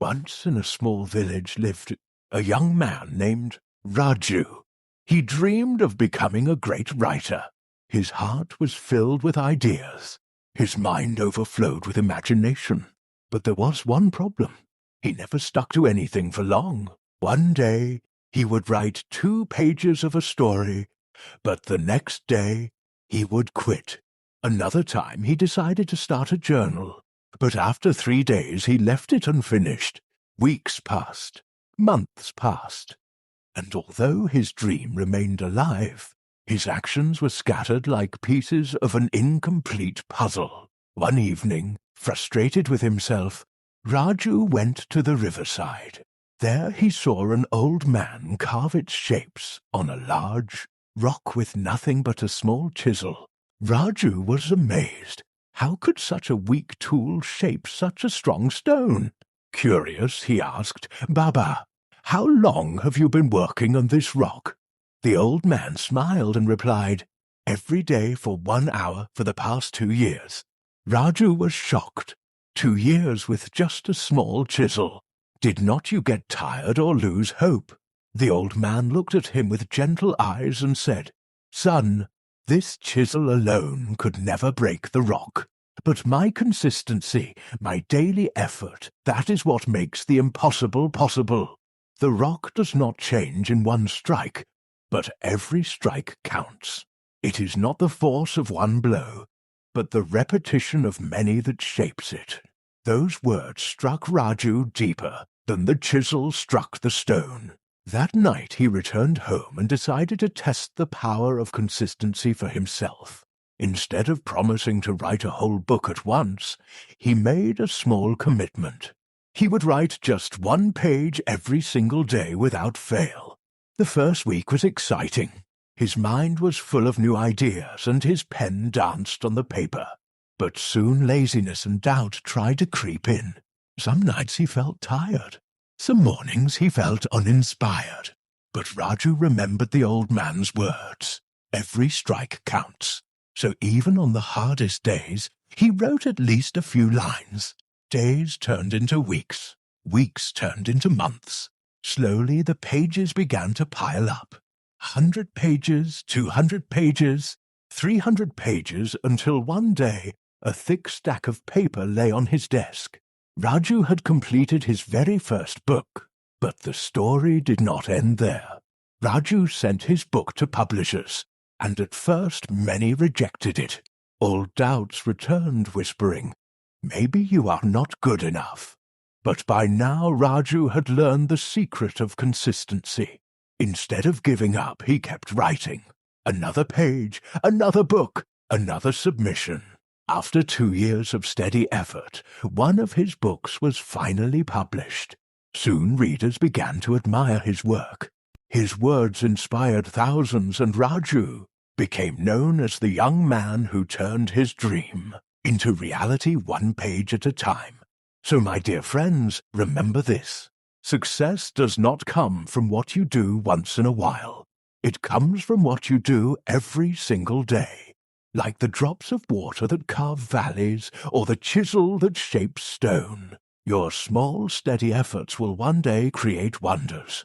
Once in a small village lived a young man named Raju. He dreamed of becoming a great writer. His heart was filled with ideas. His mind overflowed with imagination. But there was one problem. He never stuck to anything for long. One day he would write 2 pages of a story, but the next day he would quit. Another time he decided to start a journal, but after 3 days he left it unfinished. Weeks passed, months passed, and although his dream remained alive, his actions were scattered like pieces of an incomplete puzzle. One evening, frustrated with himself, Raju went to the riverside. There he saw an old man carve its shapes on a large rock with nothing but a small chisel. Raju was amazed. How could such a weak tool shape such a strong stone? Curious, he asked, "Baba, how long have you been working on this rock?" The old man smiled and replied, "Every day for 1 hour for the past 2 years. Raju was shocked. 2 years with just a small chisel. Did not you get tired or lose hope? The old man looked at him with gentle eyes and said, "Son, this chisel alone could never break the rock. But my consistency, my daily effort, that is what makes the impossible possible. The rock does not change in one strike, but every strike counts. It is not the force of one blow, but the repetition of many that shapes it." Those words struck Raju deeper than the chisel struck the stone. That night he returned home and decided to test the power of consistency for himself. Instead of promising to write a whole book at once, he made a small commitment. He would write just 1 page every single day without fail. The first week was exciting. His mind was full of new ideas and his pen danced on the paper. But soon laziness and doubt tried to creep in. Some nights he felt tired. Some mornings he felt uninspired. But Raju remembered the old man's words. Every strike counts. So even on the hardest days, he wrote at least a few lines. Days turned into weeks. Weeks turned into months. Slowly the pages began to pile up. 100 pages, 200 pages, 300 pages, until one day a thick stack of paper lay on his desk. Raju had completed his very first book, but the story did not end there. Raju sent his book to publishers, and at first many rejected it. Old doubts returned, whispering, "Maybe you are not good enough." But by now Raju had learned the secret of consistency. Instead of giving up, he kept writing. Another page, another book, another submission. After 2 years of steady effort, one of his books was finally published. Soon readers began to admire his work. His words inspired thousands, and Raju became known as the young man who turned his dream into reality 1 page at a time. So, my dear friends, remember this. Success does not come from what you do once in a while. It comes from what you do every single day. Like the drops of water that carve valleys, or the chisel that shapes stone. Your small, steady efforts will one day create wonders.